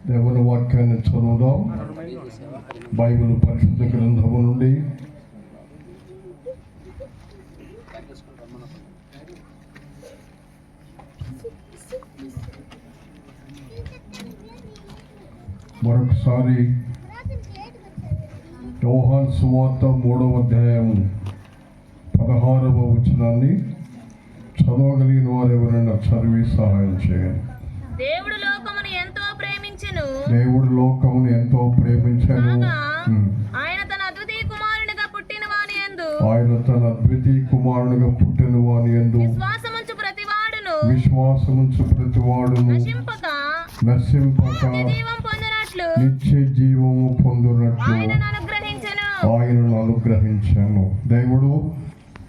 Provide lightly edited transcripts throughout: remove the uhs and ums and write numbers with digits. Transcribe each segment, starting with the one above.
దేవుని వాక్యాన్ని చదువుదాం. బైబిల్ పరిశుద్ధ గ్రంథము నుండి మరొకసారి యోహాను సువార్త 3వ అధ్యాయం 16వ వచనాన్ని చదవగలిగిన వారు ఎవరైనా చదివి సహాయం చేయండి. దేవుడు లోకమును ఎంతో ప్రేమించెను ఆయన తన అద్వితీయ కుమారునిగా పుట్టిన వాని యందు విశ్వాసముంచు ప్రతివాడును నశింపక నిత్య జీవము పొందునట్లు ఆయనను అనుగ్రహించెను. దేవుడు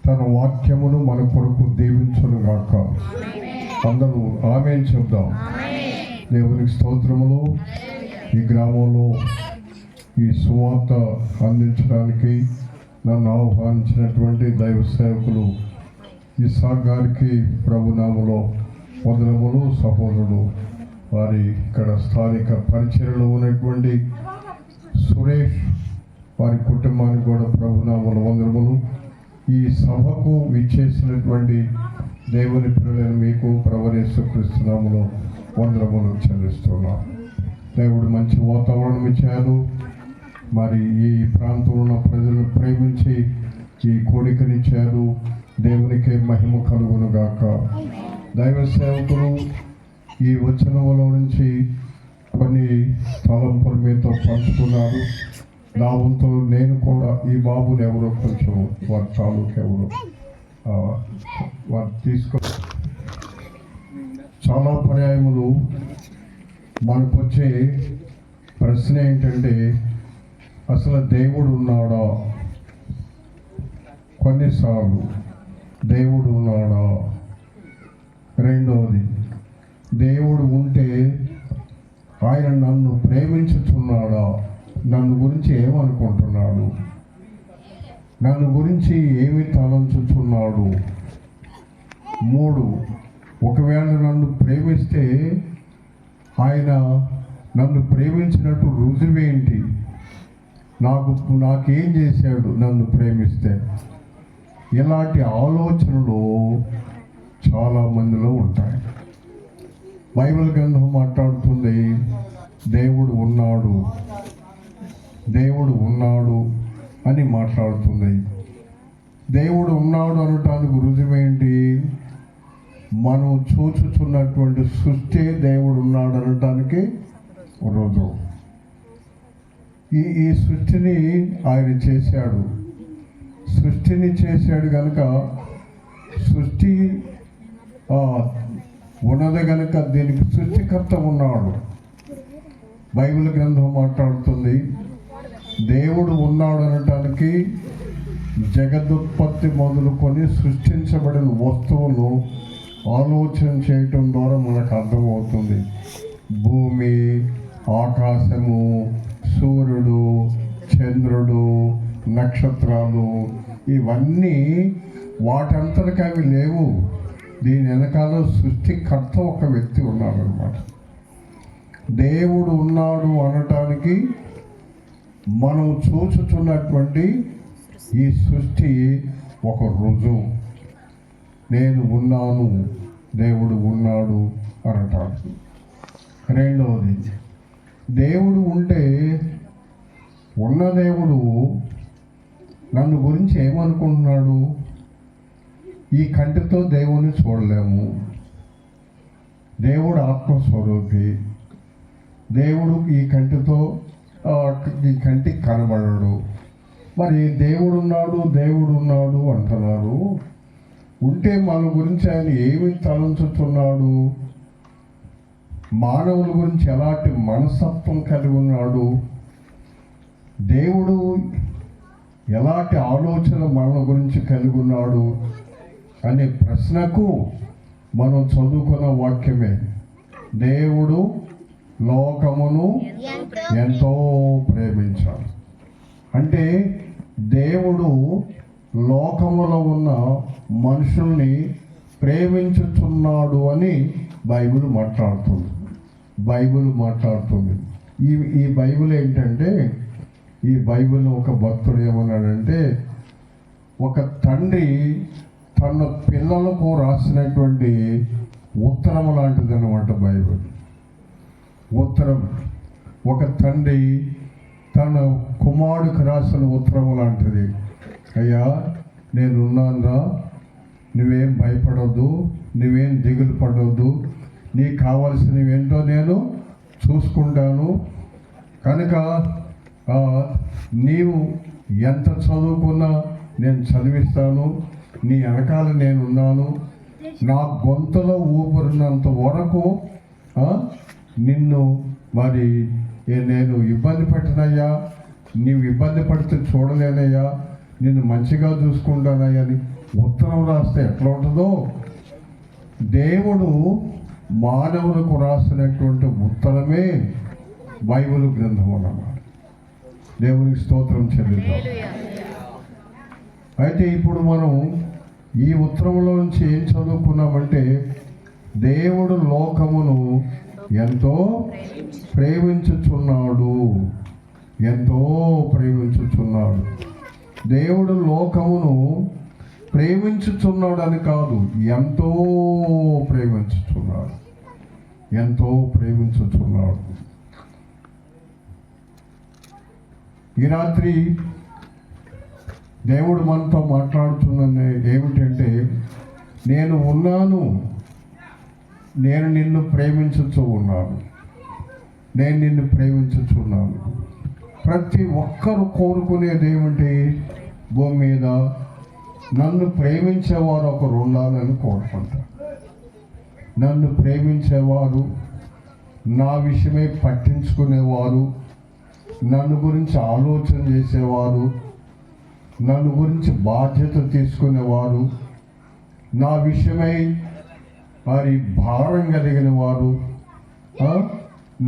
తన వాక్యమును మన కొరకు దీవించును గాక. అందరూ ఆమేన్ చెప్దాం. దేవునికి స్తోత్రములు. ఈ గ్రామంలో ఈ సువార్త అందించడానికి నన్ను ఆహ్వానించినటువంటి దైవ సేవకులు ఇస్సాక్ గారికి ప్రభునామములో వందనములు. సహోదరుడు వారి ఇక్కడ స్థానిక పరిచర్యలో ఉన్నటువంటి సురేష్ వారి కుటుంబానికి కూడా ప్రభునామములు వందనములు. ఈ సభకు విచ్చేసినటువంటి దేవుని పిల్లలను మీకు ప్రభువైన యేసుక్రీస్తు నామములో వందనములు చెల్లిస్తున్నాం. దేవుడు మంచి వాతావరణం ఇచ్చారు. మరి ఈ ప్రాంతంలో ఉన్న ప్రజలను ప్రేమించి ఈ కోడికనిచ్చారు. దేవునికే మహిమ కలుగును గాక. దైవ సేవకులు ఈ వచనములో నుంచి కొన్ని తలంపులు మీతో పంచుకున్నారు. నా వంతు నేను కూడా ఈ బాబుని ఎవరో కొంచెం వారి తాలూకు ఎవరు వారు తీసుకో. చాలా పర్యాయములు మనకు వచ్చే ప్రశ్న ఏంటంటే అసలు దేవుడు ఉన్నాడా? కొన్నిసార్లు దేవుడు ఉన్నాడా? రెండవది, దేవుడు ఉంటే ఆయన నన్ను ప్రేమించుచున్నాడా? నన్ను గురించి ఏమనుకుంటున్నాడు? నన్ను గురించి ఏమి తలంచుచున్నాడు? 3, ఒకవేళ నన్ను ప్రేమిస్తే ఆయన నన్ను ప్రేమించినట్టు రుజువేంటి? నాకేం చేశాడు నన్ను ప్రేమిస్తే? ఇలాంటి ఆలోచనలు చాలా మందిలో ఉంటాయి. బైబిల్ గ్రంథం మాట్లాడుతుంది దేవుడు ఉన్నాడు అని మాట్లాడుతుంది. దేవుడు ఉన్నాడు అనటానికి రుజువేంటి? మనం చూచుచున్నటువంటి సృష్టి దేవుడు ఉన్నాడు అనటానికి రుజువు. ఈ సృష్టిని ఆయన చేశాడు. సృష్టిని చేశాడు కనుక సృష్టి ఉన్నది కనుక దీనికి సృష్టికర్త ఉన్నాడు. బైబిల్ గ్రంథం మాట్లాడుతుంది దేవుడు ఉన్నాడు అనటానికి జగదుత్పత్తి మొదలుకొని సృష్టించబడిన వస్తువులు ఆలోచన చేయటం ద్వారా మనకు అర్థమవుతుంది. భూమి, ఆకాశము, సూర్యుడు, చంద్రుడు, నక్షత్రాలు ఇవన్నీ వాటంతటికి అవి లేవు. దీని వెనకాల సృష్టికర్త ఒక వ్యక్తి ఉన్నాడు అన్నమాట. దేవుడు ఉన్నాడు అనటానికి మనం చూచుచున్నటువంటి ఈ సృష్టి ఒక రుజువు. నేను ఉన్నాను, దేవుడు ఉన్నాడు అనటానికి. రెండవది, దేవుడు ఉంటే ఉన్న దేవుడు నన్ను గురించి ఏమనుకుంటున్నాడు? ఈ కంటితో దేవుని చూడలేము. దేవుడు ఆత్మస్వరూపి. దేవుడు ఈ కంటికి కనబడడు. మరి దేవుడు ఉన్నాడు అంటున్నారు. ఉంటే మన గురించి ఆయన ఏమి తలంచుతున్నాడు? మానవుల గురించి ఎలాంటి మనస్తత్వం కలిగి ఉన్నాడు? దేవుడు ఎలాంటి ఆలోచన మన గురించి కలిగి ఉన్నాడు అనే ప్రశ్నకు మనం చదువుకున్న వాక్యమే దేవుడు లోకమును ఎంతో ప్రేమించాడు. అంటే దేవుడు లోకములో ఉన్న మనుషుల్ని ప్రేమించుచున్నాడు అని బైబిల్ మాట్లాడుతుంది. ఈ బైబిల్ ఏంటంటే, ఈ బైబిల్ ఒక భక్తుడు ఏమన్నాడంటే, ఒక తండ్రి తన పిల్లలకు రాసినటువంటి ఉత్తరం లాంటిది అనమాట బైబిల్. ఉత్తరం, ఒక తండ్రి తన కుమారుడికి రాసిన ఉత్తరం లాంటిది. అయ్యా, నేనున్నానురా, నువ్వేం భయపడవద్దు, నువ్వేం దిగులు పడవద్దు, నీకు కావాల్సినవి ఏంటో నేను చూసుకుంటాను. కనుక నీవు ఎంత చదువుకున్నా నేను చదివిస్తాను, నీ వెనకాల నేనున్నాను, నా గొంతులో ఊపిరినంత వరకు నిన్ను మరి నేను ఇబ్బంది పెట్టనయ్యా, నీవు ఇబ్బంది పడితే చూడలేనయ్యా, నిన్ను మంచిగా చూసుకుంటానయ్యా అని ఉత్తరం రాస్తే ఎట్లా ఉంటుందో, దేవుడు మానవులకు రాసినటువంటి ఉత్తరమే బైబిల్ గ్రంథం అన్నమాట. దేవునికి స్తోత్రం చెల్లిద్దాం. అయితే ఇప్పుడు మనం ఈ ఉత్తరంలో నుంచి ఏం చదువుకున్నామంటే, దేవుడు లోకమును ఎంతో ప్రేమించుచున్నాడు. దేవుడు లోకమును ప్రేమించుచున్నాడు అని కాదు, ఎంతో ప్రేమించుచున్నాడు. ఈ రాత్రి దేవుడు మనతో మాట్లాడుతున్నది ఏమిటంటే, నేను ఉన్నాను, నేను నిన్ను ప్రేమించుచున్నాను. ప్రతి ఒక్కరు కోరుకునేది ఏమిటి? భూమి మీద నన్ను ప్రేమించేవారు ఒకరు ఉండాలని కోరుకుంటారు. నన్ను ప్రేమించేవారు, నా విషయమే పట్టించుకునేవారు, నన్ను గురించి ఆలోచన చేసేవారు, నన్ను గురించి బాధ్యత తీసుకునేవారు, నా విషయమై మరి భారం కలిగిన వారు,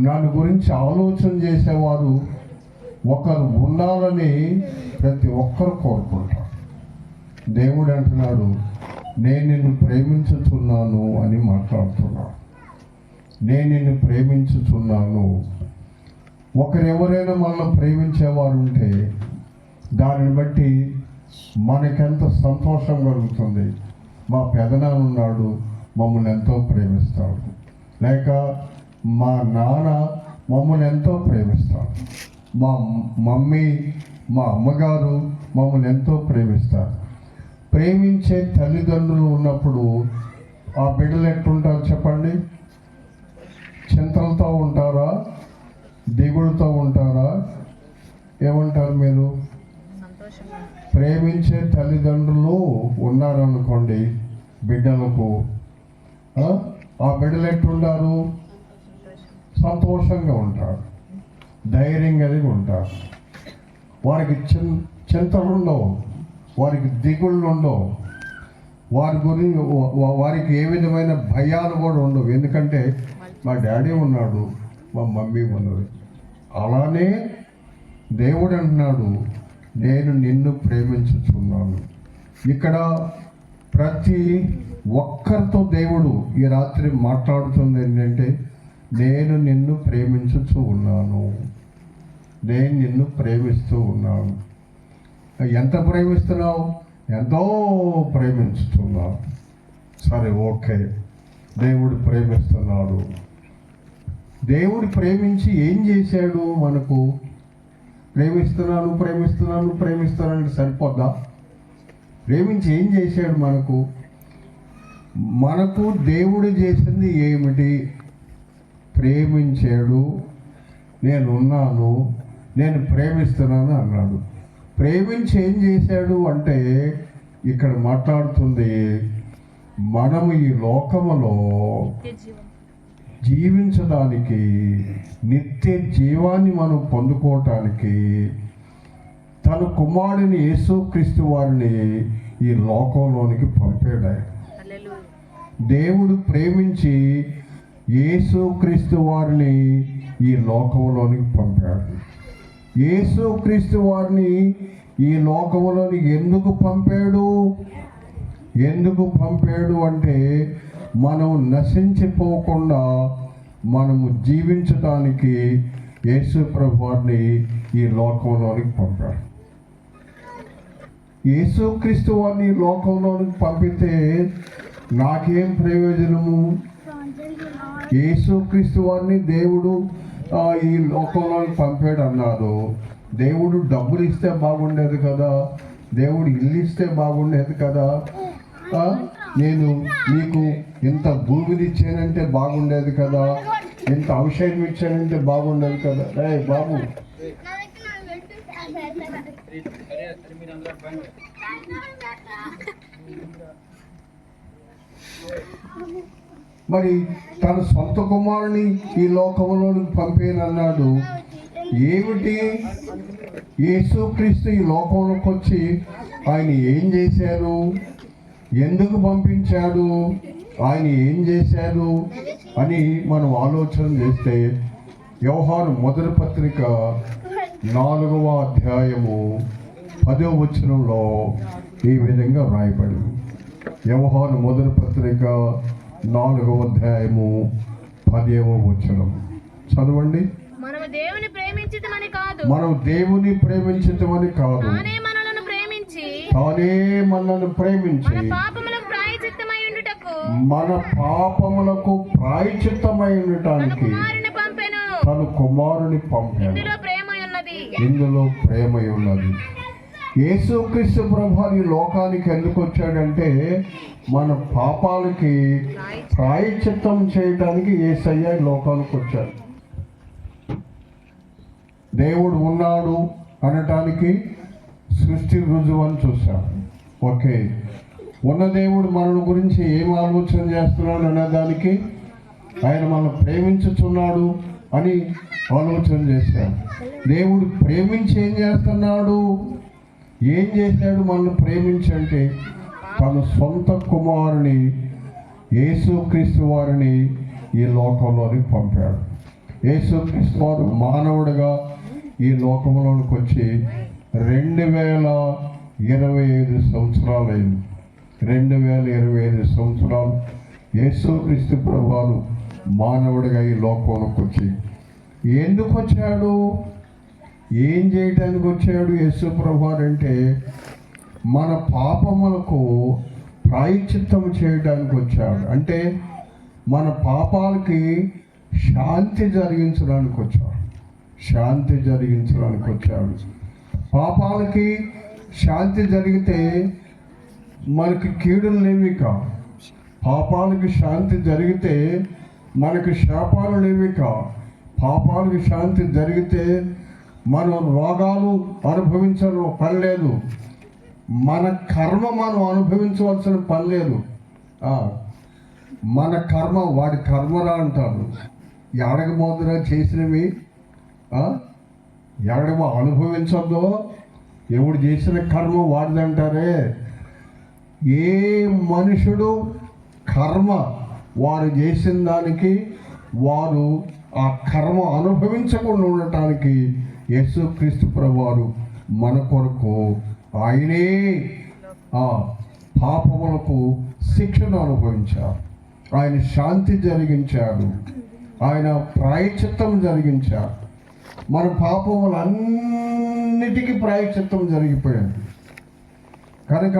నన్ను గురించి ఆలోచన చేసేవారు ఒకరు ఉండాలని ప్రతి ఒక్కరు కోరుకుంటారు. దేవుడు అంటున్నాడు, నేను నిన్ను ప్రేమించుచున్నాను అని మాట్లాడుతున్నాను. నేను నిన్ను ప్రేమించుచున్నాను. ఒకరెవరైనా మనల్ని ప్రేమించేవారు ఉంటే దానిని బట్టి మనకెంత సంతోషం కలుగుతుంది. మా పెదనాన్న ఉన్నాడు, మమ్మల్ని ఎంతో ప్రేమిస్తాడు. లేక మా నాన్న మమ్మల్ని ఎంతో ప్రేమిస్తాడు. మా మమ్మీ, మా అమ్మగారు మమ్మల్ని ఎంతో ప్రేమిస్తారు. ప్రేమించే తల్లిదండ్రులు ఉన్నప్పుడు ఆ బిడ్డలు ఎట్లుంటారు చెప్పండి? చింతలతో ఉంటారా? దిగుడుతో ఉంటారా? ఏమంటారు మీరు? ప్రేమించే తల్లిదండ్రులు ఉన్నారనుకోండి బిడ్డలకు, ఆ బిడ్డలు ఎట్లుంటారు? సంతోషంగా ఉంటారు, ధైర్యం కలిగి ఉంటారు. వారికి చింతలు ఉండవు, వారికి దిగుళ్ళు ఉండవు, వారికి ఏ విధమైన భయాలు కూడా ఉండవు. ఎందుకంటే మా డాడీ ఉన్నాడు, మా మమ్మీ ఉన్నది. అలానే దేవుడు అంటున్నాడు, నేను నిన్ను ప్రేమించుచున్నాను. ఇక్కడ ప్రతి ఒక్కరితో దేవుడు ఈ రాత్రి మాట్లాడుతుంది ఏంటంటే, నేను నిన్ను ప్రేమించుచూ ఉన్నాను, నేను నిన్ను ప్రేమిస్తూ ఉన్నాను. ఎంత ప్రేమిస్తున్నావు? ఎంతో ప్రేమించుతున్నావు. సరే, ఓకే, దేవుడు ప్రేమిస్తున్నాడు. దేవుడు ప్రేమించి ఏం చేశాడు మనకు? ప్రేమిస్తున్నాను సరిపోద్దా? ప్రేమించి ఏం చేశాడు మనకు? దేవుడు చేసింది ఏమిటి? ప్రేమించాడు, నేనున్నాను, నేను ప్రేమిస్తున్నాను అన్నాడు. ప్రేమించి ఏం చేశాడు అంటే, ఇక్కడ మాట్లాడుతుంది, మనము ఈ లోకములో జీవించడానికి, నిత్య జీవాన్ని మనం పొందుకోవటానికి తన కుమారుని యేసుక్రీస్తు వారిని ఈ లోకంలోనికి పంపాడు. దేవుడు ప్రేమించి యేసుక్రీస్తు వారిని ఈ లోకంలోనికి పంపాడు. యేసుక్రీస్తు వారిని ఈ లోకములోని ఎందుకు పంపాడు అంటే మనం నశించిపోకుండా మనము జీవించడానికి యేసు ప్రభు వారిని ఈ లోకంలోనికి పంపాడు. యేసుక్రీస్తు వారిని ఈ లోకంలోనికి పంపితే నాకేం ప్రయోజనము? యేసుక్రీస్తు వారిని దేవుడు ఈ లోకంలోనికి పంపాడు అన్నారు. దేవుడు డబ్బులు ఇస్తే బాగుండేది కదా, దేవుడు ఇల్లు ఇస్తే బాగుండేది కదా, నేను మీకు ఇంత భూమిని ఇచ్చానంటే బాగుండేది కదా, ఇంత ఔషధం ఇచ్చానంటే బాగుండేది కదా. రే బాబు, మరి తన సొంత కుమారుని ఈ లోకంలోనికి పంపేనన్నాడు. ఏమిటి? యేసుక్రీస్తు ఈ లోకంలోకి వచ్చి ఆయన ఏం చేశారు, ఎందుకు పంపించాడు, ఆయన ఏం చేశారు అని మనం ఆలోచన చేస్తే యోహాను మొదటి పత్రిక 4వ అధ్యాయము 10వ వచనంలో ఈ విధంగా వ్రాయబడింది. యోహాను మొదటి పత్రిక 4వ అధ్యాయము 10వ వచనం చదవండి. మనము దేవుని ప్రేమించితమని కాదు, తానే మనలను ప్రేమించి మన పాపములకు ప్రాయశ్చిత్తమై ఉండటానికి తన కుమారుని పంపాడు. ఇందులో ప్రేమ ఉన్నది. యేసుక్రీస్తు ప్రభు ఈ లోకానికి ఎందుకు వచ్చాడంటే మన పాపాలకి ప్రాయశ్చిత్తం చేయడానికి యేసయ్య ఈ లోకానికి వచ్చాడు. దేవుడు ఉన్నాడు అనటానికి సృష్టి రుజువు అని చూశాం. ఓకే, ఉన్న దేవుడు మన గురించి ఏం ఆలోచన చేస్తున్నాడు అనేదానికి ఆయన మనం ప్రేమించుతున్నాడు అని ఆలోచన చేశాం. దేవుడు ప్రేమించి ఏం చేస్తున్నాడు, ఏం చేశాడు మనల్ని ప్రేమించంటే తన సొంత కుమారుని యేసుక్రీస్తు వారిని ఈ లోకంలోనికి పంపాడు. యేసుక్రీస్తు వారు మానవుడిగా ఈ లోకంలోనికి వచ్చి 2025 సంవత్సరాలైంది. 2025 సంవత్సరాలు యేసుక్రీస్తు ప్రభువారు మానవుడిగా ఈ లోకంలోకి వచ్చి ఎందుకు వచ్చాడు, ఏం చేయడానికి వచ్చాడు? యేసు ప్రభువారు అంటే మన పాపములకు ప్రాయశ్చిత్తం చేయడానికి వచ్చాడు. అంటే మన పాపాలకి శాంతి జరిగించడానికి వచ్చాడు. పాపాలకి శాంతి జరిగితే మనకి కీడులు లేవి కావు. పాపాలకి శాంతి జరిగితే మనకి శాపాలు లేవి కావు. పాపాలకి శాంతి జరిగితే మనం రోగాలు అనుభవించడం పని లేదు. మన కర్మ మనం అనుభవించవలసిన పని లేదు. మన కర్మ వాడి కర్మరా అంటారు. ఎడగబోతున్నా చేసినవి ఎడగబో అనుభవించద్దో, ఎవడు చేసిన కర్మ వాడిదంటారే. ఏ మనుషుడు కర్మ వారు చేసిన దానికి వారు ఆ కర్మ అనుభవించకుండా ఉండటానికి యేసుక్రీస్తు ప్రభువారు మన కొరకు ఆయనే ఆ పాపములకు శిక్షను అనుభవించారు. ఆయన శాంతి జరిగించారు. ఆయన ప్రాయశ్చిత్తం జరిగించారు. మన పాపములన్నిటికీ ప్రాయశ్చిత్తం జరిగిపోయింది. కనుక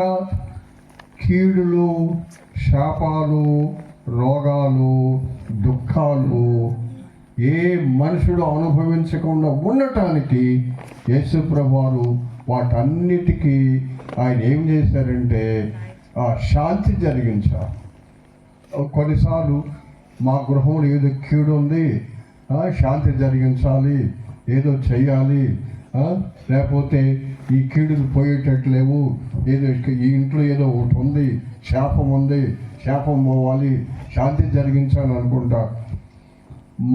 కీడులు, శాపాలు, రోగాలు, దుఃఖాలు ఏ మనుషుడు అనుభవించకుండా ఉండటానికి యేసు ప్రభువారు వాటన్నిటికీ ఆయన ఏం చేశారంటే ఆ శాంతి జరిగించారు. కొన్నిసార్లు మా గృహంలో ఏదో కీడు ఉంది, శాంతి జరిగించాలి, ఏదో చెయ్యాలి, లేకపోతే ఈ కీడులు పోయేటట్లేవు, ఏదో ఈ ఇంట్లో ఏదో ఒకటి ఉంది, శాపం ఉంది, శాపం పోవాలి, శాంతి జరిగించాలి అనుకుంటా.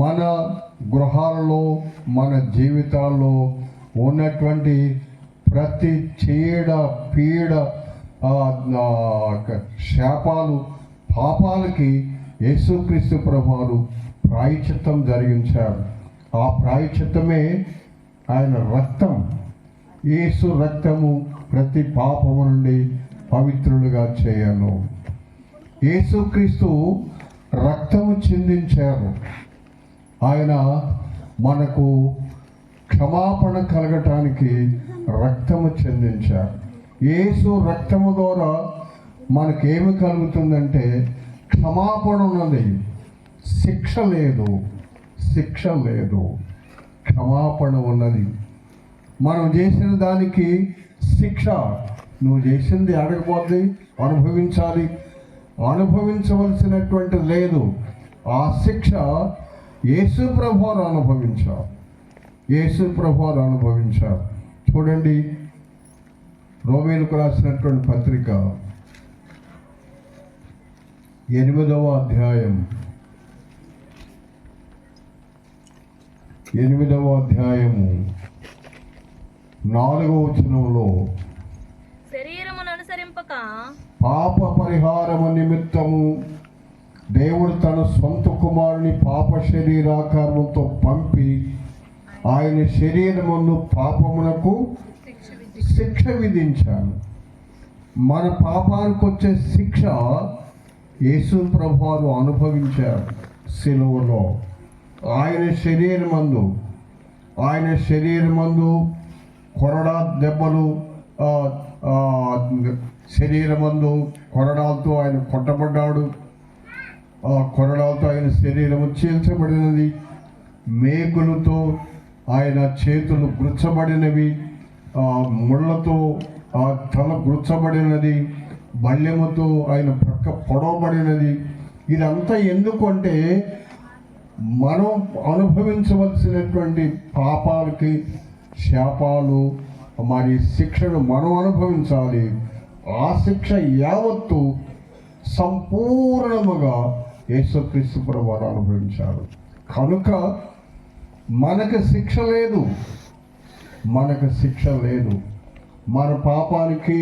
మన గృహాలలో మన జీవితాల్లో ఉన్నటువంటి ప్రతి చీడ పీడ శాపాలు పాపాలకి యేసుక్రీస్తు ప్రభువారు ప్రాయశ్చిత్తం జరిగించారు. ఆ ప్రాయశ్చిత్తమే ఆయన రక్తం, యేసు రక్తము ప్రతి పాపము నుండి పవిత్రులుగా చేయను. యేసుక్రీస్తు రక్తము చిందించారు. ఆయన మనకు క్షమాపణ కలగటానికి రక్తము చిందించారు. యేసు రక్తము ద్వారా మనకేమి కలుగుతుందంటే క్షమాపణ ఉన్నది, శిక్ష లేదు, క్షమాపణ ఉన్నది. మనం చేసిన దానికి శిక్ష, నువ్వు చేసింది అడగబోద్ది అనుభవించవలసినటువంటి లేదు. ఆ శిక్ష యేసు ప్రభువారు అనుభవించారు. చూడండి, రోమీయులకు రాసినటువంటి పత్రిక 8వ అధ్యాయం 4వ వచనంలో, శరీరమును అనుసరింపక పాప పరిహారము నిమిత్తము దేవుడు తన సొంత కుమారుని పాప శరీరాకారంతో పంపి ఆయన శరీరమును పాపమునకు శిక్ష విధించాను. మన పాపానికి వచ్చే శిక్ష యేసు ప్రభువారు అనుభవించారు సిలువలో. ఆయన శరీరమందు కొరడా దెబ్బలు, శరీరమందు కొరడాలతో ఆయన కొట్టబడ్డాడు. ఆ కొరడాలతో ఆయన శరీరము చీల్చబడినది, మేకులతో ఆయన చేతులు గుచ్చబడినవి, ముళ్ళతో తల గుచ్చబడినది, బల్యముతో ఆయన ప్రక్క పొడవబడినది. ఇదంతా ఎందుకంటే మనం అనుభవించవలసినటువంటి పాపాలకి శాపాలు, మరి శిక్షను మనం అనుభవించాలి. ఆ శిక్ష యావత్తు సంపూర్ణముగా యేసుక్రీస్తు ప్రభువారు అనుభవించారు. కనుక మనకు శిక్ష లేదు. మన పాపానికి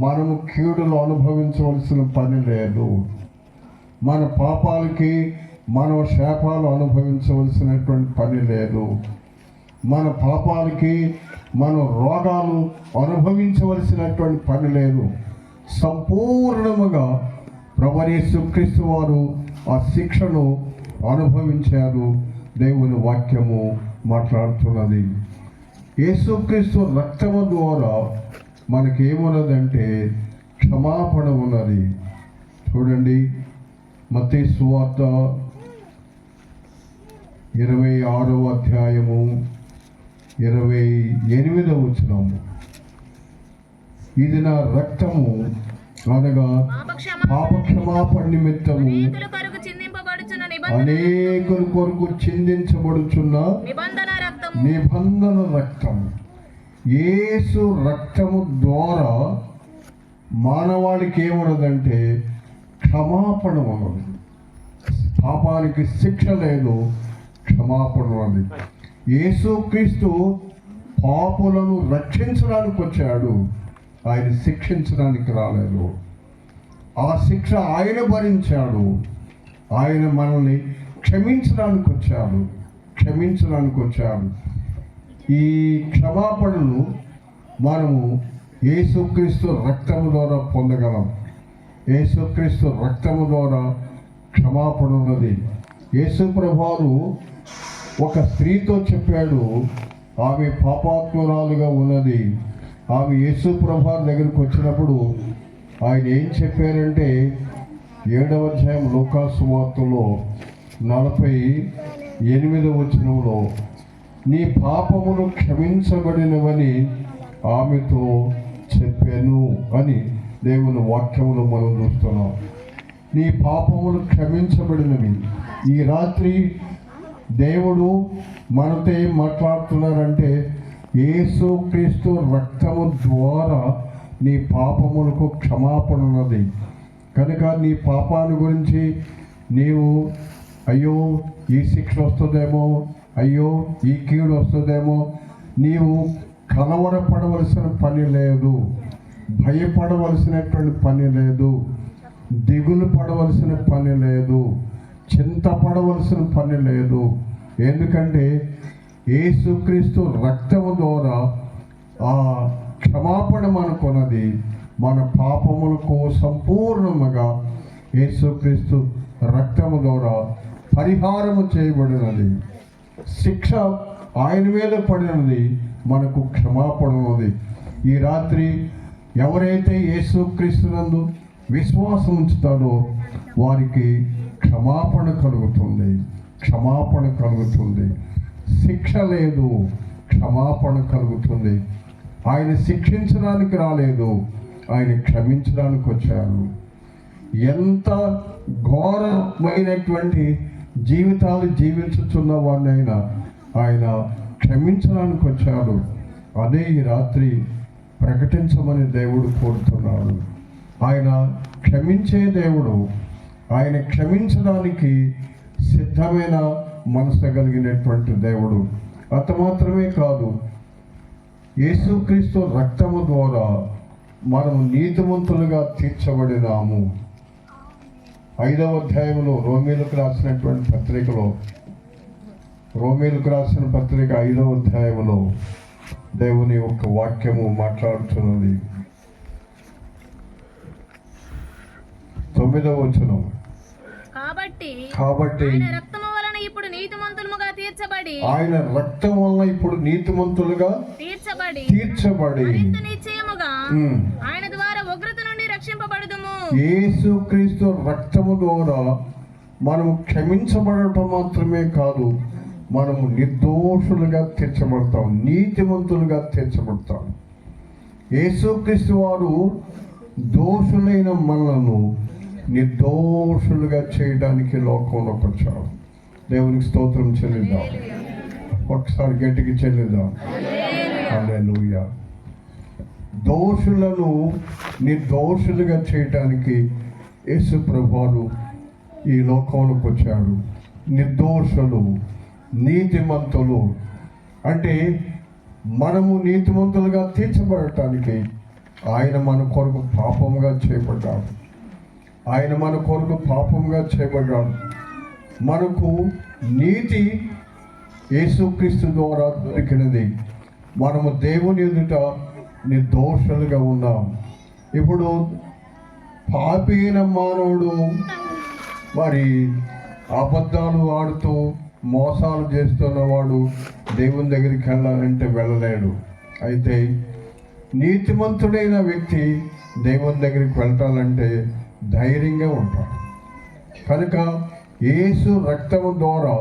మనము కీడులు అనుభవించవలసిన పని లేదు. మన పాపాలకి మనం శాపాలు అనుభవించవలసినటువంటి పని లేదు. మన పాపాలకి మనం రోగాలు అనుభవించవలసినటువంటి పని లేదు. సంపూర్ణముగా ప్రభువైన యేసుక్రీస్తు వారు ఆ శిక్షను అనుభవించారు. దేవుని వాక్యము మాట్లాడుతున్నది. యేసుక్రీస్తు రక్తము ద్వారా మనకేమున్నదంటే క్షమాపణ ఉన్నది. చూడండి, మత్తయి సువార్త 26వ అధ్యాయము 28వ వచనము, ఇది నా రక్తము అనగా పాపక్షమాపణ నిమిత్తము అనేకుల కొరకు చిందించబడుచున్న నిబంధన రక్తము. యేసు రక్తము ద్వారా మానవాళికి ఏమున్నదంటే క్షమాపణ ఉన్నది. పాపానికి శిక్ష లేదు, క్షమాపణ ఉన్నది. యేసుక్రీస్తు పాపులను రక్షించడానికి వచ్చాడు, ఆయన శిక్షించడానికి రాలేదు. ఆ శిక్ష ఆయన భరించాడు. ఆయన మనల్ని క్షమించడానికి వచ్చాడు. ఈ క్షమాపణను మనము యేసుక్రీస్తు రక్తము ద్వారా పొందగలం. యేసుక్రీస్తు రక్తము ద్వారా క్షమాపణ ఉన్నది. యేసు ప్రభువారు ఒక స్త్రీతో చెప్పాడు, ఆమె పాపాత్మురాలుగా ఉన్నది. ఆమె యేసు ప్రభువారి దగ్గరికి వచ్చినప్పుడు ఆయన ఏం చెప్పారంటే 7వ అధ్యాయం లూకా సువార్తలో 48వ వచనంలో, నీ పాపములు క్షమించబడినవని ఆమెతో చెప్పాను అని దేవుని వాక్యములో మనం చూస్తున్నాం. నీ పాపములు క్షమించబడినవి. ఈ రాత్రి దేవుడు మనతో ఏం మాట్లాడుతున్నారంటే యేసుక్రీస్తు రక్తము ద్వారా నీ పాపములకు క్షమాపణ ఉన్నది. కనుక నీ పాపాన్ని గురించి నీవు అయ్యో ఈ శిక్ష వస్తుందేమో, అయ్యో ఈ కీడు వస్తుందేమో, నీవు కలవరపడవలసిన పని లేదు, భయపడవలసినటువంటి పని లేదు, దిగులు పడవలసిన పని లేదు, చింతపడవలసిన పని లేదు. ఎందుకంటే యేసుక్రీస్తు రక్తము ద్వారా ఆ క్షమాపణ మనకున్నది. మన పాపములకు సంపూర్ణముగా యేసుక్రీస్తు రక్తము ద్వారా పరిహారము చేయబడినది. శిక్ష ఆయన మీద పడినది, మనకు క్షమాపణ ఉన్నది. ఈ రాత్రి ఎవరైతే యేసుక్రీస్తునందు విశ్వాసం ఉంచుతాడో వారికి క్షమాపణ కలుగుతుంది, క్షమాపణ కలుగుతుంది. శిక్ష లేదు, క్షమాపణ కలుగుతుంది. ఆయన శిక్షించడానికి రాలేదు, ఆయన క్షమించడానికి వచ్చారు. ఎంత ఘోరమైనటువంటి జీవితాలు జీవించుతున్న వాడినైనా ఆయన క్షమించడానికి వచ్చాడు. అదే ఈ రాత్రి ప్రకటించమని దేవుడు కోరుతున్నాడు. ఆయన క్షమించే దేవుడు, ఆయన క్షమించడానికి సిద్ధమైన మనసు కలిగినటువంటి దేవుడు. అంత మాత్రమే కాదు, యేసుక్రీస్తు రక్తము ద్వారా మనము నీతిమంతులుగా తీర్చబడినాము. 5వ అధ్యాయంలో రోమీలకు రాసినటువంటి పత్రికలో, రోమీలకు రాసిన పత్రిక 5వ అధ్యాయంలో దేవుని యొక్క వాక్యము మాట్లాడుతున్నది. 9వ వచనం. కాబట్టి ఆయన రక్తము వలన ఇప్పుడు నీతిమంతులుగా తీర్చబడి, ఆయన రక్తం వలన ఇప్పుడు నీతిమంతులుగా తీర్చబడి మరింత నిశ్చయముగా ఆయన ద్వారా ఉగ్రత నుండి రక్షింపబడుదుము. యేసుక్రీస్తు రక్తము ద్వారా మనము క్షమించబడటం మాత్రమే కాదు, మనము నిర్దోషులుగా తీర్చబడతాం, నీతిమంతులుగా తీర్చబడతాం. యేసుక్రీస్తు వారు దోషులైన మనలను నిర్దోషులుగా చేయడానికి లోకంలోకి వచ్చాడు. దేవునికి స్తోత్రం చెల్లిద్దాం. ఒకసారి గట్టికి చెల్లిద్దాం. హల్లెలూయా. దోషులను నిర్దోషులుగా చేయడానికి యేసు ప్రభువు ఈ లోకంలోకి వచ్చాడు. నిర్దోషులు, నీతిమంతులు అంటే మనము నీతిమంతులుగా తీర్చబడటానికి ఆయన మన కొరకు పాపముగా చేయబడ్డాడు. ఆయన మన కొరకు పాపముగా చేయబడ్డాడు. మనకు నీతి యేసుక్రీస్తు ద్వారా దొరికినది. మనము దేవుని ఎదుట నిర్దోషులుగా ఉన్నాం. ఇప్పుడు పాపైన మానవుడు మరి అబద్ధాలు ఆడుతూ మోసాలు చేస్తున్నవాడు దేవుని దగ్గరికి వెళ్ళాలంటే వెళ్ళలేడు. అయితే నీతిమంతుడైన వ్యక్తి దేవుని దగ్గరికి వెళ్ళాలంటే ధైర్యంగా ఉంటాడు. కనుక యేసు రక్తము ద్వారా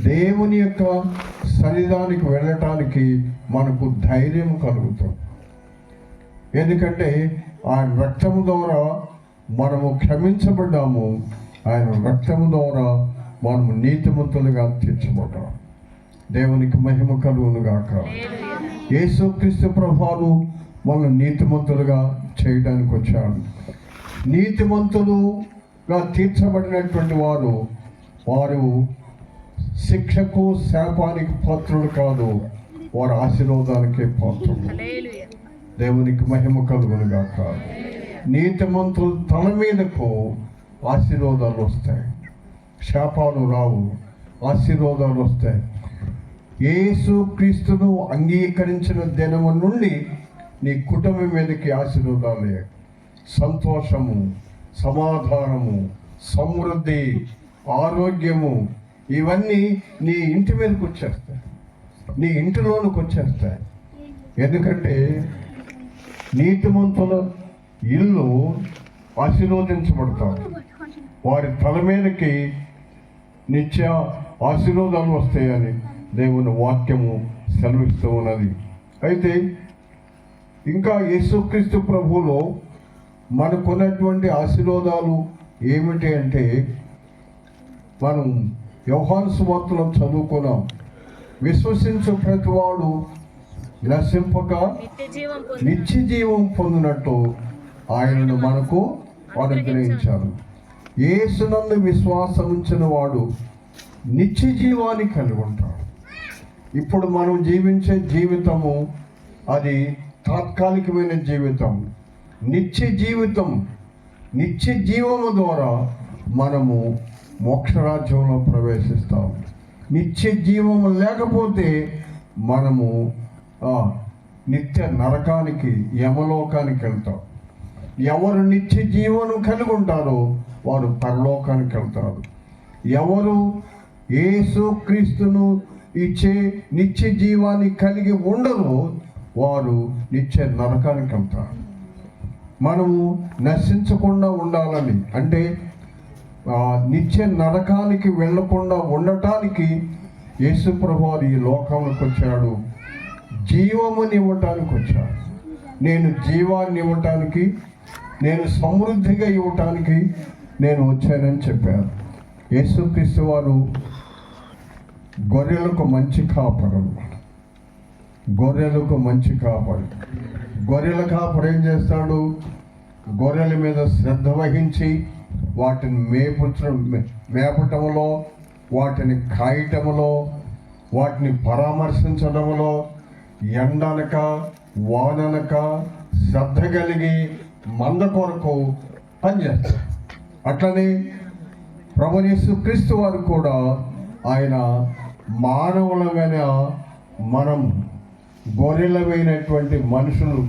దేవుని యొక్క సన్నిధానికి వెళ్ళటానికి మనకు ధైర్యం కలుగుతుంది. ఎందుకంటే ఆయన రక్తము ద్వారా మనము క్షమించబడ్డాము, ఆయన రక్తము ద్వారా మనము నీతిమంతులుగా తీర్చబడ్డాము. దేవునికి మహిమ కలుగును గాక. యేసుక్రీస్తు ప్రభువు మనల్ని నీతిమంతులుగా చేయడానికి వచ్చాడు. నీతిమంతులుగా తీర్చబడినటువంటి వారు శిక్షకు శాపానికి పాత్రులు కాదు, వారు ఆశీర్వాదానికే పాత్రులు. దేవునికి మహిమ కలుగును గాక. నీతిమంతుల తల మీదకు ఆశీర్వాదాలు వస్తాయి, శాపాలు రావు, ఆశీర్వాదాలు వస్తాయి. యేసు క్రీస్తును అంగీకరించిన దినము నుండి నీ కుటుంబం మీదకి ఆశీర్వాదాలే, సంతోషము, సమాధానము, సమృద్ధి, ఆరోగ్యము ఇవన్నీ నీ ఇంటి మీదకి వచ్చేస్తాయి, నీ ఇంటిలోనికి వచ్చేస్తాయి. ఎందుకంటే నీతిమంతుల ఇల్లు ఆశీర్వదించబడతారు. వారి తల మీదకి నిత్య ఆశీర్వాదాలు వస్తాయని దేవుని వాక్యము సెలవిస్తూ ఉన్నది. అయితే ఇంకా యేసుక్రీస్తు ప్రభువులో మనకున్నటువంటి ఆశీర్వాదాలు ఏమిటి అంటే, మనం యోహాను సువార్తలో చదువుకున్నాం, విశ్వసించు ప్రతివాడు నశింపక నిత్య జీవం పొందినట్టు ఆయనను మనకు అనుగ్రహించారు. యేసునందు విశ్వాసం ఉంచిన వాడు నిత్య జీవాన్ని కలిగి ఉంటాడు. ఇప్పుడు మనం జీవించే జీవితము అది తాత్కాలికమైన జీవితం. నిత్య జీవితం, నిత్య జీవము ద్వారా మనము మోక్షరాజ్యంలో ప్రవేశిస్తాం. నిత్య జీవం లేకపోతే మనము నిత్య నరకానికి, యమలోకానికి వెళ్తాం. ఎవరు నిత్య జీవనం కలిగి ఉంటారో వారు పరలోకానికి వెళ్తారు. ఎవరు యేసు క్రీస్తును ఇచ్చే నిత్య జీవాన్ని కలిగి ఉండరో వారు నిత్య నరకానికి వెళ్తారు. మనము నశించకుండా ఉండాలని, అంటే నిత్య నరకానికి వెళ్ళకుండా ఉండటానికి యేసు ప్రభువారు ఈ లోకంలోకి వచ్చాడు. జీవముని ఇవ్వటానికి వచ్చాడు. నేను జీవాన్ని ఇవ్వటానికి, నేను సమృద్ధిగా ఇవ్వటానికి నేను వచ్చానని చెప్పారు. యేసుక్రీస్తు వారు గొర్రెలకు మంచి కాపరు. గొర్రెలకు మంచి కాపరు. గొర్రెల కాపరు ఏం చేస్తాడు? గొర్రెల మీద శ్రద్ధ వహించి వాటిని మేపటంలో, వాటిని కాయటంలో, వాటిని పరామర్శించడంలో ఎండనక వాననక శ్రద్ధ కలిగి మంద కొరకు పనిచేస్తారు. అట్లనే ప్రభువు యేసుక్రీస్తు వారు కూడా ఆయన మానవులమైన మనం గొర్రెలమైనటువంటి మనుషులు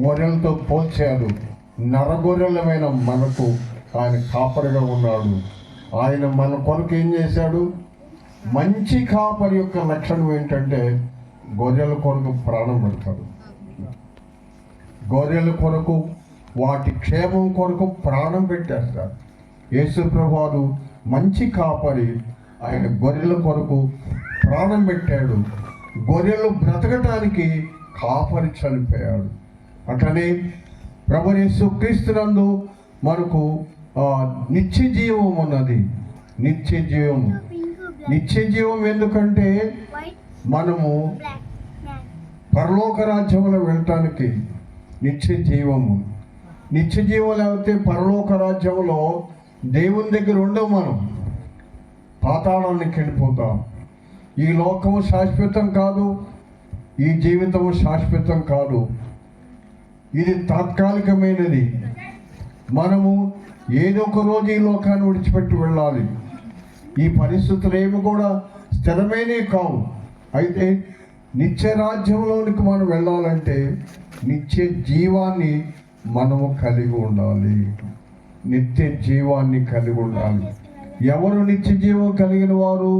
గొర్రెలతో పోల్చాడు. నరగొర్రెలమైన మనకు ఆయన కాపరిగా ఉన్నాడు. ఆయన మన కొరకు ఏం చేశాడు? మంచి కాపరి యొక్క లక్షణం ఏంటంటే గొర్రెల కొరకు ప్రాణం పెడతాడు. గొర్రెల కొరకు, వాటి క్షేమం కొరకు ప్రాణం పెట్టేస్తాడు. యేసు ప్రభువారు మంచి కాపరి. ఆయన గొర్రెల కొరకు ప్రాణం పెట్టాడు. గొర్రెలు బ్రతకటానికి కాపరి చనిపోయాడు. అట్లనే ప్రభువు యేసుక్రీస్తునందు మనకు నిత్య జీవం ఉన్నది. నిత్య జీవము. నిత్య జీవం ఎందుకంటే మనము పరలోక రాజ్యంలో వెళ్ళటానికి నిత్య జీవము. నిత్య జీవం లేకపోతే పరలోక రాజ్యంలో దేవుని దగ్గర ఉండవు. మనం పాతాళానికి వెళ్ళిపోతాం. ఈ లోకము శాశ్వతం కాదు, ఈ జీవితము శాశ్వతం కాదు. ఇది తాత్కాలికమైనది. మనము ఏదో ఒక రోజు ఈ లోకాన్ని విడిచిపెట్టి వెళ్ళాలి. ఈ పరిస్థితులు ఏమి కూడా స్థిరమైనవి కావు. అయితే నిత్య రాజ్యంలోనికి మనం వెళ్ళాలంటే నిత్య జీవాన్ని మనము కలిగి ఉండాలి. నిత్య జీవాన్ని కలిగి ఉండాలి. ఎవరు నిత్య జీవం కలిగిన వారు?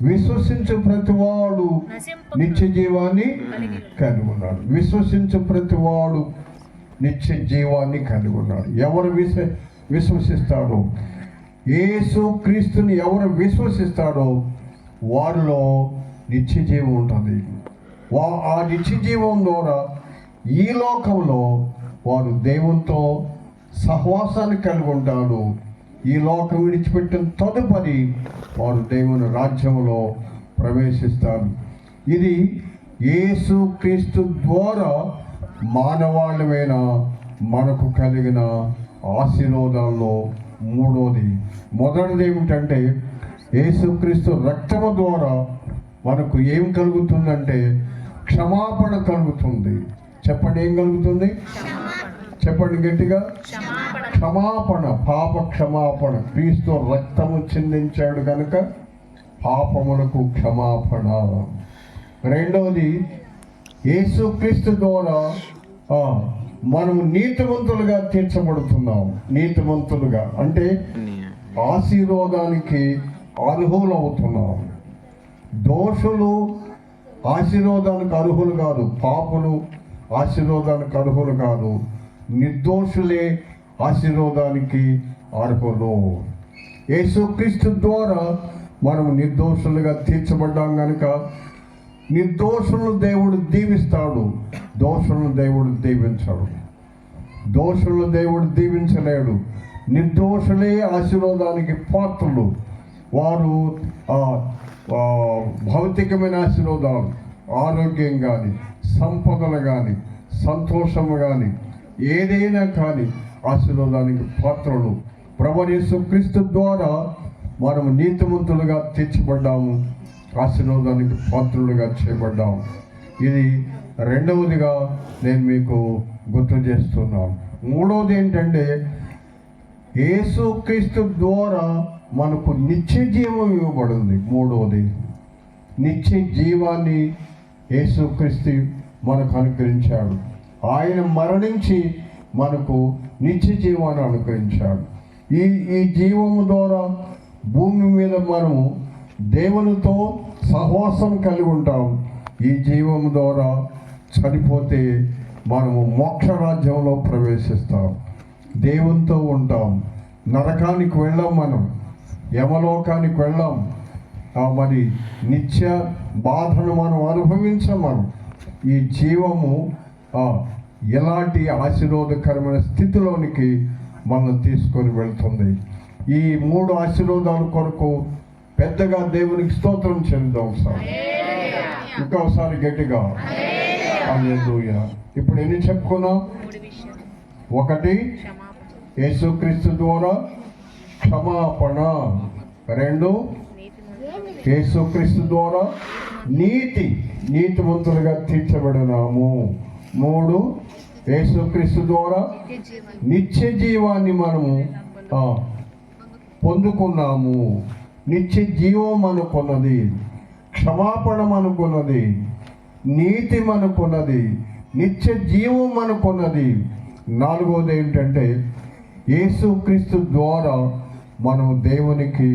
విశ్వసించు ప్రతివాడు నిత్య జీవాన్ని కలిగి ఉన్నాడు. విశ్వసించు ప్రతివాడు నిత్య జీవాన్ని కలిగి ఉన్నాడు. ఎవరు విశ్వసిస్తాడో, యేసు క్రీస్తుని ఎవరు విశ్వసిస్తాడో వారిలో నిత్య జీవం ఉంటుంది. ఆ నిత్య జీవం ద్వారా ఈ లోకంలో వారు దేవునితో సహవాసాన్ని కలిగి ఉంటాడు. ఈ లోకం విడిచిపెట్టిన తదుపరి వారు దేవుని రాజ్యంలో ప్రవేశిస్తారు. ఇది యేసు క్రీస్తు ద్వారా మానవాళమైన మనకు కలిగిన ఆశీర్వాదాల్లో మూడోది. మొదటిది ఏమిటంటే యేసుక్రీస్తు రక్తము ద్వారా మనకు ఏం కలుగుతుందంటే క్షమాపణ కలుగుతుంది. చెప్పండి, ఏం కలుగుతుంది? చెప్పండి గట్టిగా. క్షమాపణ, పాప క్షమాపణ. క్రీస్తు రక్తము చిందించాడు కనుక పాపములకు క్షమాపణ. రెండవది, యేసుక్రీస్తు ద్వారా మనము నీతిమంతులుగా తీర్చబడుతున్నాం. నీతిమంతులుగా అంటే ఆశీర్వాదానికి అర్హులవుతున్నాం. దోషులు ఆశీర్వాదానికి అర్హులు కాదు, పాపులు ఆశీర్వాదానికి అర్హులు కాదు, నిర్దోషులే ఆశీర్వాదానికి అర్హులు. యేసుక్రీస్తు ద్వారా మనము నిర్దోషులుగా తీర్చబడ్డాం కనుక నిర్దోషులను దేవుడు దీవిస్తాడు, దోషులను దేవుడు దీవించాడు. దోషులను దేవుడు దీవించలేడు. నిర్దోషులే ఆశీర్వాదానికి పాత్రులు. వారు భౌతికమైన ఆశీర్వాదాలు, ఆరోగ్యం కానీ, సంపదలు కానీ, సంతోషము కానీ, ఏదైనా కానీ ఆశీర్వాదానికి పాత్రలు. ప్రభువు యేసుక్రీస్తు ద్వారా మనము నీతిమంతులుగా తీర్చబడ్డాము, ఆశీర్వాదానికి పాత్రులుగా చేయబడ్డాము. ఇది రెండవదిగా నేను మీకు గుర్తు చేస్తున్నాను. మూడవది ఏంటంటే యేసుక్రీస్తు ద్వారా మనకు నిత్య జీవం ఇవ్వబడింది. మూడవది, నిత్య జీవాన్ని యేసుక్రీస్తు మనకు అనుగ్రహించాడు. ఆయన మరణించి మనకు నిత్య జీవాన్ని అనుగ్రహించాడు. ఈ జీవము ద్వారా భూమి మీద మనము దేవునితో సహవాసం కలిగి ఉంటాం. ఈ జీవము ద్వారా చనిపోతే మనము మోక్ష రాజ్యంలో ప్రవేశిస్తాం, దేవునితో ఉంటాం. నరకానికి వెళ్ళాం, మనం యమలోకానికి వెళ్ళాం. మరి నిత్య బాధను మనం అనుభవించాం. మనం ఈ జీవము ఎలాంటి ఆశీర్వాదకరమైన స్థితిలోనికి మనం తీసుకొని వెళ్తుంది. ఈ 3 ఆశీర్వాదాల కొరకు పెద్దగా దేవునికి స్తోత్రం చెందుదాం సార్. ఇంకోసారి గట్టిగా హల్లెలూయా. ఇప్పుడు ఎన్ని చెప్పుకున్నాం? 1, యేసుక్రీస్తు ద్వారా క్షమాపణ. 2, యేసుక్రీస్తు ద్వారా నీతిమంతులుగా తీర్చబడినాము. 3, యేసుక్రీస్తు ద్వారా నిత్య జీవాన్ని మనము పొందుకున్నాము. నిత్య జీవం అనుకున్నది, క్షమాపణ అనుకున్నది, నీతి మనకున్నది, నిత్య జీవం మనకున్నది. 4వది ఏంటంటే యేసుక్రీస్తు ద్వారా మనం దేవునికి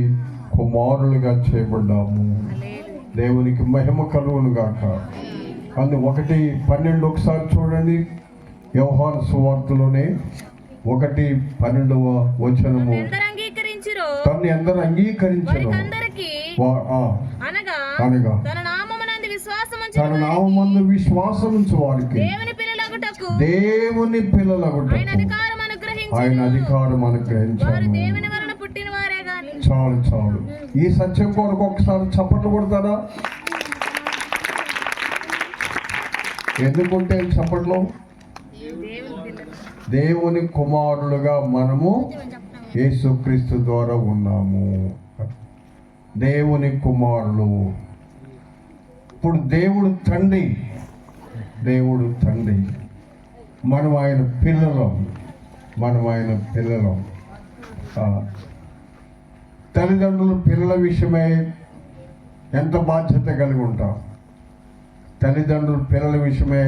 కుమారులుగా చేయబడ్డాము. దేవునికి మహిమ కలుగును గాక. 1:12 ఒకసారి చూడండి. యోహాను సువార్తలోనే 1:12 తన్ని అందరూ అంగీకరించరు అనగా తన నామమందు విశ్వాసం ఉంచు వారికి దేవుని పిల్లలగుటకు ఆయన అధికారం అనుగ్రహించారు. చాలు. ఈ సత్యం కొరకు ఒకసారి చప్పట్లు కొడతారా? ఎందుకుంటే చప్పట్లు, దేవుని కుమారులుగా మనము యేసుక్రీస్తు ద్వారా ఉన్నాము. దేవుని కుమారులు. ఇప్పుడు దేవుడు తండ్రి, మనం ఆయన పిల్లలం. తల్లిదండ్రులు పిల్లల విషయమై ఎంత బాధ్యత కలిగి ఉంటారు? తల్లిదండ్రులు పిల్లల విషయమై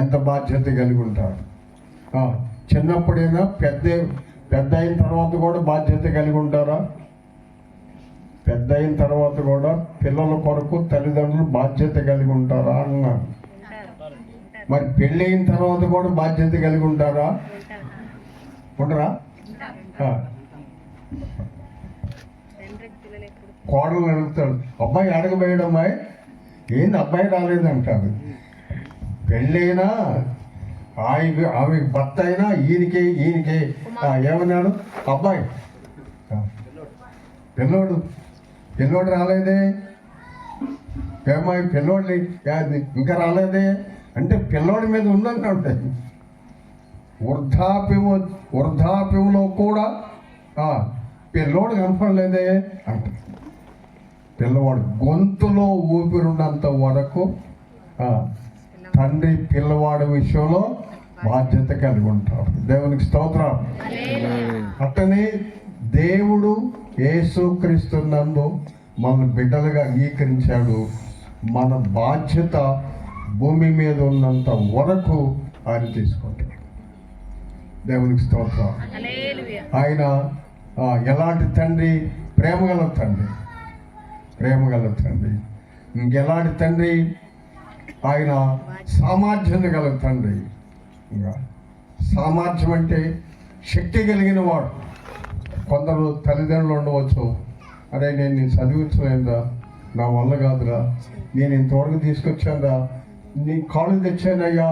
ఎంత బాధ్యత కలిగి ఉంటారు? చిన్నప్పుడైనా పెద్ద అయిన తర్వాత కూడా బాధ్యత కలిగి ఉంటారా? పెద్ద అయిన తర్వాత కూడా పిల్లల కొరకు తల్లిదండ్రులు బాధ్యత కలిగి ఉంటారా అన్నా? మరి పెళ్ళి అయిన తర్వాత కూడా బాధ్యత కలిగి ఉంటారా? ఉండరా? కోడలు అడుగుతాడు, అబ్బాయి అడగబోయాడు, అమ్మాయి ఏంది అబ్బాయి రాలేదంటారు. పెళ్ళైనా ఆమె భర్త అయినా ఈయనకే ఏమన్నాడు, అబ్బాయి పిల్లోడు రాలేదే, ఏమాయి పిల్లోడిని ఇంకా రాలేదే అంటే పిల్లోడి మీద ఉందంటే వృద్ధాప్యంలో కూడా పిల్లోడు కనపడలేదే అంట. పిల్లవాడు గొంతులో ఊపిరున్నంత వరకు తండ్రి పిల్లవాడి విషయంలో బాధ్యత కలిగి ఉంటారు. దేవునికి స్తోత్రం. అట్టనే దేవుడు యేసుక్రీస్తునందు మన బిడ్డలుగా అంగీకరించాడు. మన బాధ్యత భూమి మీద ఉన్నంత వరకు ఆయన తీసుకుంటాడు. దేవునికి స్తోత్రం. ఆయన ఎలాంటి తండ్రి? ప్రేమగల తండ్రి. ఇంకెలాంటి తండ్రి? ఆయన సామర్థ్యం గల తండ్రి. ఇంకా సామర్థ్యం అంటే శక్తి కలిగిన వాడు. కొందరు తల్లిదండ్రులు ఉండవచ్చు, అరే నేను చదివించలేనురా, నా వల్ల కాదురా, నేను ఇంతవరకు తీసుకొచ్చానురా, నీ కాళ్ళు తెచ్చానయ్యా,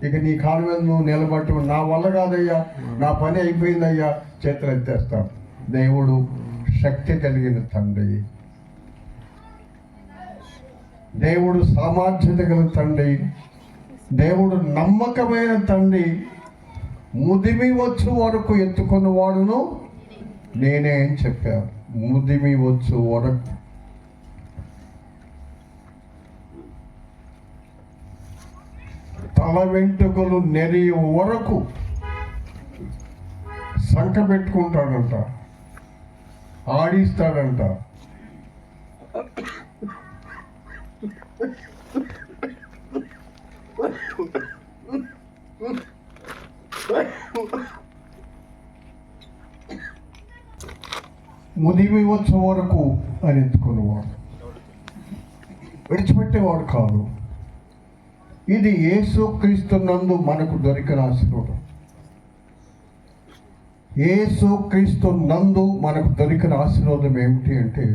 ఇక నీ కాళ్ళ మీద నువ్వు నిలబట్టు, నా వల్ల కాదయ్యా, నా పని అయిపోయిందయ్యా, చేతులు ఎత్తేస్తాం. దేవుడు శక్తి కలిగిన తండ్రి, దేవుడు సామర్థ్యత గల తండ్రి, దేవుడు నమ్మకమైన తండ్రి. ముదిమి వచ్చు వరకు ఎత్తుకున్న వాడును నేనే అని చెప్పారు. ముదిమి వచ్చు వరకు తల వెంట్రుకలు నెరియ వరకు సంక పెట్టుకుంటాడంట, ఆడిస్తాడంట. ముదిమి వచ్చే వరకు అని ఎత్తుకునేవాడు, విడిచిపెట్టేవాడు కాదు. ఇది యేసుక్రీస్తు నందు మనకు దొరికిన ఆశీర్వాదం. యేసుక్రీస్తు నందు మనకు దొరికిన ఆశీర్వాదం ఏమిటి అంటే,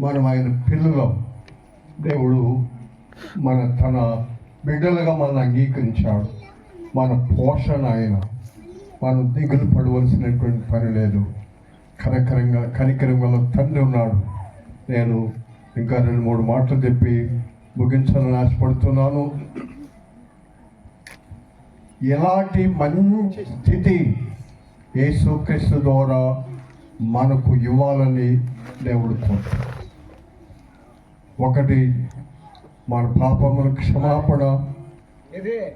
మనం ఆయన పిల్లలం. దేవుడు తన బిడ్డలుగా మనల్ని అంగీకరించాడు. మన పోషణ ఆయన. మనం దిగులు పడవలసినటువంటి పని లేదు. కనికరం వల్ల తండ్రి ఉన్నాడు. నేను ఇంకా 2-3 మాటలు చెప్పి ముగించాలని ఆశపడుతున్నాను. ఎలాంటి మంచి స్థితి యేసుక్రీస్తు ద్వారా మనకు ఇవ్వాలని దేవుడు కోరుతాడు. 1, మన పాపముల క్షమాపణ.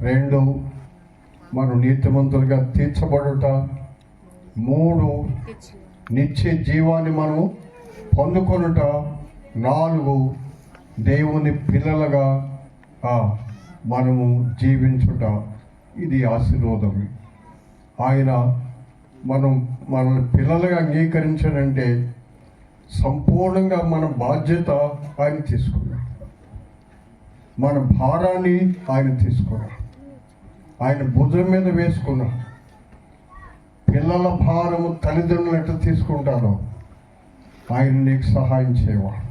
2, మనం నీతిమంతులుగా తీర్చబడుట. 3, నిత్య జీవాన్ని మనం పొందుకొనుట. 4, దేవుని పిల్లలుగా మనము జీవించుట. ఇది ఆశీర్వాదం. ఆయన మనల్ని పిల్లలుగా అంగీకరించాడంటే సంపూర్ణంగా మన బాధ్యత ఆయన తీసుకున్నాడు. మన భారాన్ని ఆయన తీసుకున్నాడు. ఆయన భుజం మీద వేసుకున్నాడు. పిల్లల భారము తల్లిదండ్రులు ఎట్లా తీసుకుంటారో ఆయన నీకు సహాయం చేయవాడు.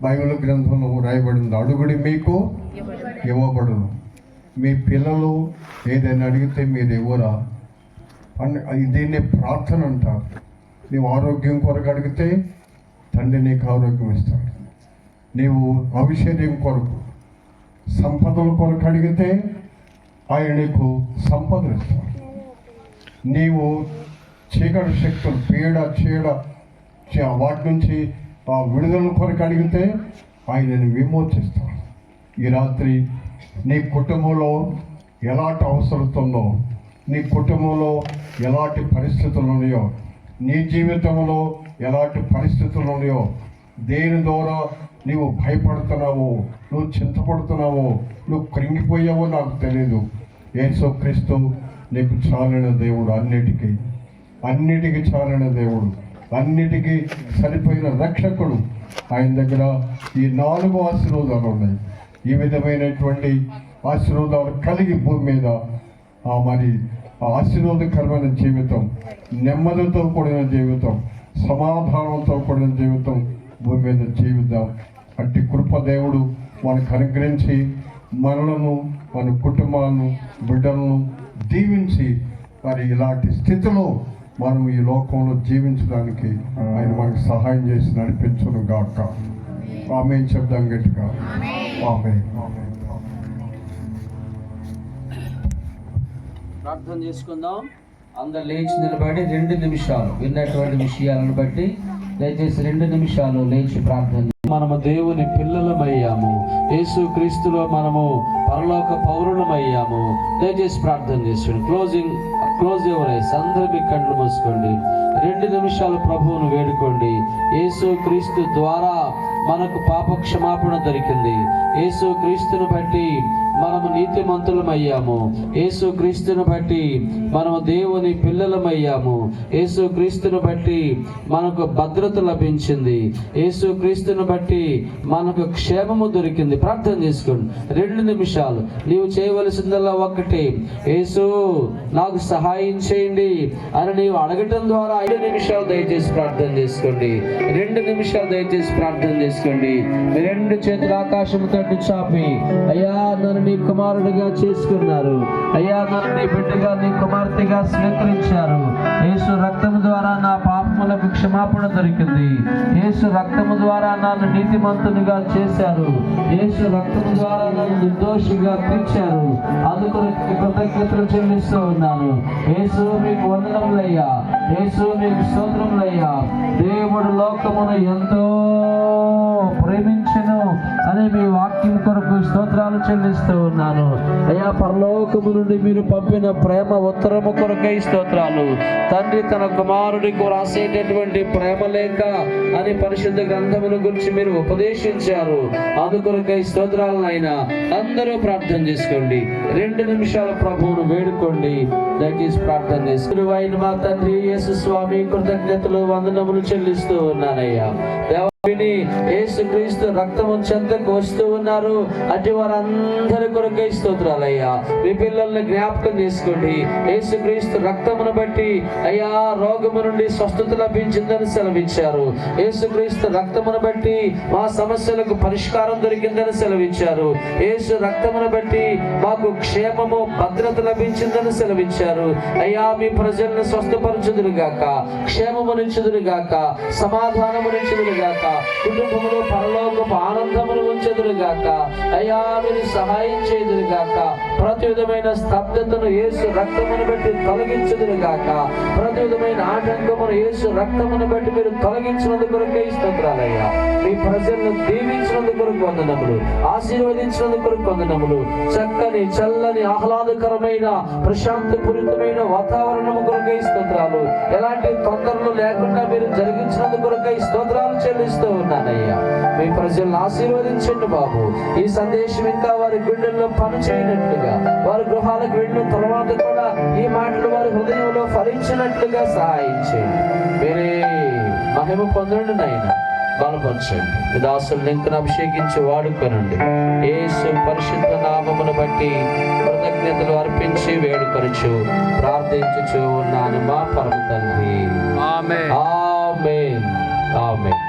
బైబిల్ గ్రంథంలో రాయబడింది, అడుగుడి మీకు ఇవ్వబడును. మీ పిల్లలు ఏదైనా అడిగితే మీరు ఇవ్వరా అని దీన్నే ప్రార్థన అంటారు. నీవు ఆరోగ్యం కొరకు అడిగితే తండ్రి నీకు ఆరోగ్యం ఇస్తాడు. నీవు ఐశ్వర్యం కొరకు, సంపదల కొరకు అడిగితే ఆయన నీకు సంపదలు ఇస్తాడు. నీవు చీకటి శక్తులు, పీడ, చీడ వాటి నుంచి విడుదల కొరకు అడిగితే ఆయనని విమోచిస్తాడు. ఈ రాత్రి నీ కుటుంబంలో ఎలాంటి అవసరత ఉందో, నీ కుటుంబంలో ఎలాంటి పరిస్థితులు ఉన్నాయో, నీ జీవితంలో ఎలాంటి పరిస్థితులు ఉన్నాయో, దేని ద్వారా నీవు భయపడుతున్నావో, నువ్వు చింతపడుతున్నావో, నువ్వు కృంగిపోయావో నాకు తెలియదు. యేసుక్రీస్తు నీకు చాలిన దేవుడు. అన్నిటికీ చాలిన దేవుడు, అన్నిటికీ సరిపోయిన రక్షకుడు. ఆయన దగ్గర ఈ 4 ఆశీర్వాదాలు ఉన్నాయి. ఈ విధమైనటువంటి ఆశీర్వాదాలు కలిగి భూమి మీద మరి ఆశీర్వాదకరమైన జీవితం, నెమ్మదితో కూడిన జీవితం, సమాధానంతో కూడిన జీవితం భూమి మీద జీవిద్దాం. అట్టి కృప దేవుడు మనకు అనుగ్రహించి మనలను, మన కుటుంబాలను, బిడ్డలను దీవించి మరి ఇలాంటి స్థితిలో మనం ఈ లోకంలో జీవించడానికి ఆయన మనకు సహాయం చేసి నడిపించును గాక. ఆమేన్ చెప్దాం గట్టిగా. ఆమేన్. ప్రార్థన చేసుకుందాం. అందరు లేచి నిలబడి 2 నిమిషాలు విన్నటువంటి విషయాలను బట్టి దయచేసి 2 నిమిషాలు లేచి ప్రార్థన. మనము దేవుని పిల్లలమయ్యాము. యేసు క్రీస్తులో మనము పరలోక పౌరులమయ్యాము. దయచేసి ప్రార్థన చేసుకోండి. Close your eyes. అందరూ మీ కళ్ళు మూసుకోండి. 2 నిమిషాలు ప్రభువును వేడుకోండి. యేసు క్రీస్తు ద్వారా మనకు పాప క్షమాపణ దొరికింది. యేసు క్రీస్తును బట్టి మనము నీతిమంతులమయ్యాము. యేసు క్రీస్తును బట్టి మనము దేవుని పిల్లలమయ్యాము. యేసు క్రీస్తును బట్టి మనకు భద్రత లభించింది. యేసు క్రీస్తును బట్టి మనకు క్షేమము దొరికింది. ప్రార్థన చేసుకోండి. 2 నిమిషాలు. నీవు చేయవలసిందల్లా ఒక్కటే, యేసు నాకు సహాయం చేయండి అని నీవు అడగటం ద్వారా 5 నిమిషాలు దయచేసి ప్రార్థన చేసుకోండి. 2 నిమిషాలు దయచేసి ప్రార్థన చేసుకోండి. 2 చేతులు ఆకాశం తట్టు చాపి, అయ్యా నన్ను నీ కుమారుడిగా చేసుకున్నారు, అయ్యా నన్ను నీ బిడ్డగా, నీ కుమార్తెగా స్వీకరించారు. యేసు రక్తము ద్వారా నా పాపములకు క్షమాపణ దొరికింది. యేసు రక్తము ద్వారా నన్ను నీతిమంతునిగా చేశారు. యేసు రక్తము ద్వారా నన్ను నిర్దోషిగా తీర్చారు. అందుకు కృతజ్ఞతలు చెల్లిస్తూ ఉన్నాను. యేసు మీకు వందనములయ్యా. యేసు మీకు స్తోత్రములయ్యా. దేవుడు లోకమును ఎంతో ప్రేమించెను అనే మీ వాక్యం కొరకు స్తోత్రాలు స్తోత్రాలు చెల్లిస్తూ ఉన్నాను అయ్యా. పరలోకము నుండి మీరు పంపిన ప్రేమ ఉత్తరము కొరకై స్తోత్రాలు తండ్రి. తన కుమారుడికి రాసేటటువంటి ప్రేమ లేఖ అని పరిశుద్ధ గ్రంథమును గురించి మీరు ఉపదేశించారు. అందుకొరకై స్తోత్రాలను అయినా అందరూ ప్రార్థన చేసుకోండి. 2 నిమిషాల ప్రభువును వేడుకోండి. దయచేసి ప్రార్థన చేసుకోండి. అయిన మా తండ్రి యేసు స్వామి కృతజ్ఞతలు వందనములు చెల్లిస్తూ ఉన్నానయ్యా. విని యేసుక్రీస్తు రక్తము చెంతకు వస్తూ ఉన్నారు. అటు వారందరి కొరకై స్తోత్రాలయ్యా. మీ పిల్లల్ని జ్ఞాపకం చేసుకోండి. యేసుక్రీస్తు రక్తమును బట్టి అయ్యా రోగము నుండి స్వస్థత లభించిందని సెలవిచ్చారు. యేసుక్రీస్తు రక్తమును బట్టి మా సమస్యలకు పరిష్కారం దొరికిందని సెలవిచ్చారు. యేసు రక్తమును బట్టి మాకు క్షేమము భద్రత లభించిందని సెలవిచ్చారు. అయ్యా మీ ప్రజలను స్వస్థపరచుదురుగాక, క్షేమమునిచ్చుదురుగాక, సమాధానమునిచ్చుదురుగాక, కుటుంబంలో పరలోకపు ఆనందమును ఉంచెదురుగాక. అయ్యా మీరు సహాయం చేదురుగాక. ప్రతి విధమైన స్తబ్దతను యేసు రక్తమును బట్టి తొలగించుదురుగాక. ప్రతి విధమైన ఆటంకమును యేసు రక్తమును బట్టి మీరు తొలగించినందుకు కొరకే స్తోత్రాలయ్యా. మీ ప్రజలను దీవించినందుకు కొరకు వందనములు, ఆశీర్వదించినందుకు కొరకు వందనములు. చక్కని చల్లని ఆహ్లాదకరమైన ప్రశాంతపూరితమైన వాతావరణము కొరకే స్తోత్రాలు. ఎలాంటి తొందరలు లేకుండా మీరు జరిగించినందుకు కొరకే స్తోత్రాలు చెల్లిస్తూ ఉన్నానయ్యా. మీ ప్రజలను ఆశీర్వదించండి బాబు. ఈ సందేశం ఇంకా వారి గుండెల్లో పని చేయనట్లుగా, వారి గృహాలకు వెళ్ళిన తర్వాత కూడా ఈ మాటలు వారి హృదయంలో ఫలించినట్లుగా సహాయం చేయండి. మీరే మహిమ పొందండి నాయనా, బలపరచండి. మీ దాసులను ఇంకా అభిషేకించి వాడుకొనండి. యేసు పరిశుద్ధ నామమును బట్టి కృతజ్ఞతలు అర్పించి వేడుకొనుచు ప్రార్థించుచు ఉన్నాను మా పరమ తండ్రి. ఆమేన్. ఆమేన్. ఆమేన్.